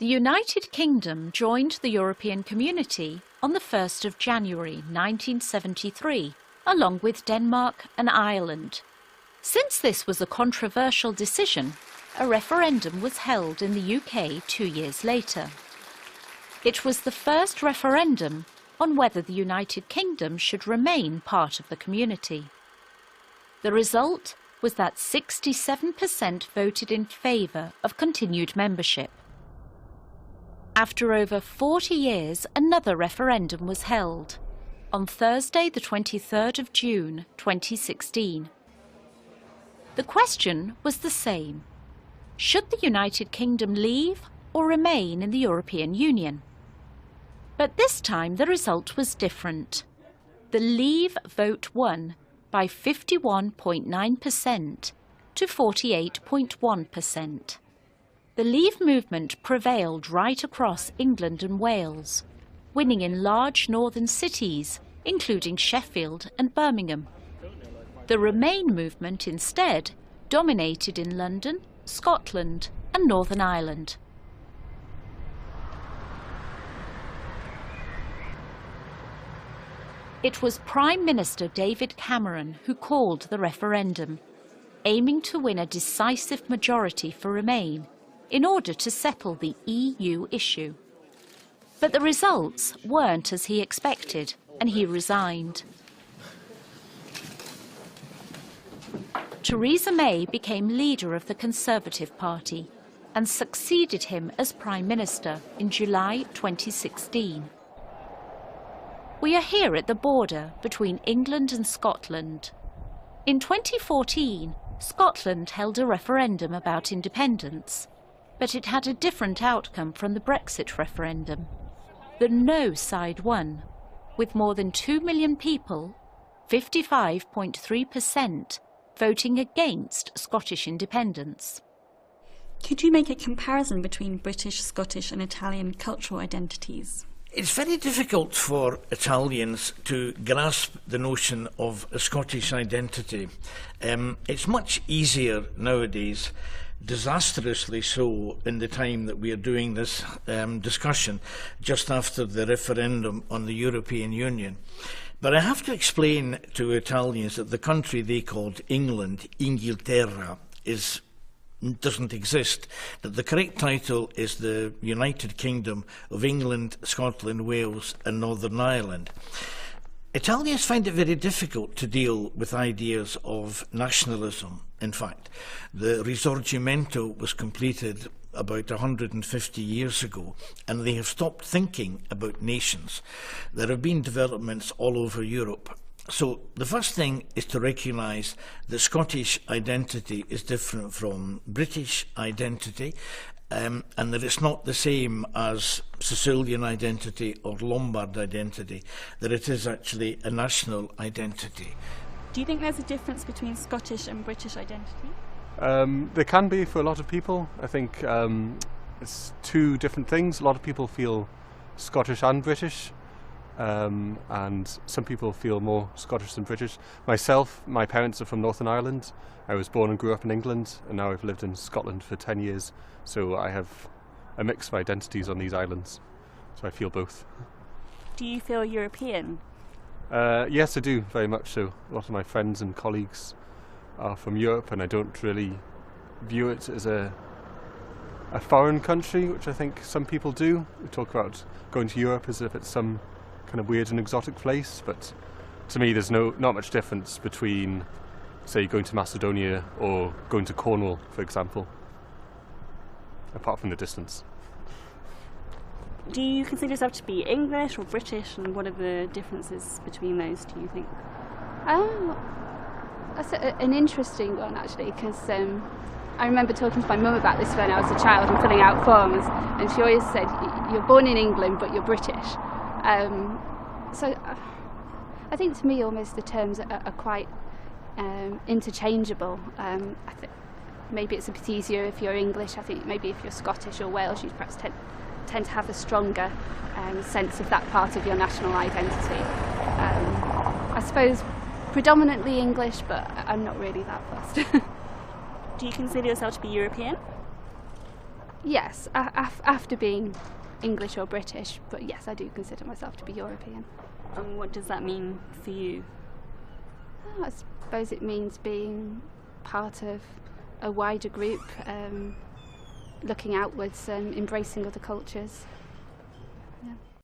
The United Kingdom joined the European Community on the 1st of January 1973, along with Denmark and Ireland. Since this was a controversial decision, a referendum was held in the UK 2 years later. It was the first referendum on whether the United Kingdom should remain part of the community. The result was that 67% voted in favour of continued membership. After over 40 years, another referendum was held, on Thursday the 23rd of June 2016. The question was the same. Should the United Kingdom leave or remain in the European Union? But this time the result was different. The Leave vote won by 51.9% to 48.1%. The Leave movement prevailed right across England and Wales, winning in large northern cities, including Sheffield and Birmingham. The Remain movement instead dominated in London, Scotland and Northern Ireland. It was Prime Minister David Cameron who called the referendum, aiming to win a decisive majority for Remain in order to settle the EU issue. But the results weren't as he expected, and he resigned. Theresa May became leader of the Conservative Party and succeeded him as Prime Minister in July 2016. We are here at the border between England and Scotland. In 2014, Scotland held a referendum about independence, but it had a different outcome from the Brexit referendum. The No side won, with more than 2 million people, 55.3%, voting against Scottish independence. Could you make a comparison between British, Scottish and Italian cultural identities? It's very difficult for Italians to grasp the notion of a Scottish identity. It's much easier nowadays, disastrously so, in the time that we are doing this discussion, just after the referendum on the European Union. But I have to explain to Italians that the country they called England, Inghilterra, doesn't exist, that the correct title is the United Kingdom of England, Scotland, Wales and Northern Ireland. Italians find it very difficult to deal with ideas of nationalism. In fact, the Risorgimento was completed about 150 years ago, and they have stopped thinking about nations. There have been developments all over Europe. So the first thing is to recognise that Scottish identity is different from British identity, and that it's not the same as Sicilian identity or Lombard identity, that it is actually a national identity. Do you think there's a difference between Scottish and British identity? There can be for a lot of people. I think it's two different things. A lot of people feel Scottish and British, and some people feel more Scottish than British. Myself, my parents are from Northern Ireland. I was born and grew up in England, and now I've lived in Scotland for 10 years, so I have a mix of identities on these islands, so I feel both. Do you feel European? Yes, I do, very much so. A lot of my friends and colleagues are from Europe, and I don't really view it as a foreign country, which I think some people do. We talk about going to Europe as if it's some kind of weird and exotic place, but to me there's not much difference between, say, going to Macedonia or going to Cornwall, for example, apart from the distance. Do you consider yourself to be English or British, and what are the differences between those, do you think? That's an interesting one, actually, because I remember talking to my mum about this when I was a child and filling out forms, and she always said, you're born in England but you're British. So I think to me almost the terms are quite interchangeable. I think maybe it's a bit easier if you're English. I think maybe if you're Scottish or Welsh, you perhaps tend to have a stronger sense of that part of your national identity. I suppose predominantly English, but I'm not really that fussed. Do you consider yourself to be European? Yes, after being English or British, but yes, I do consider myself to be European. And what does that mean for you? I suppose it means being part of a wider group, looking outwards and embracing other cultures.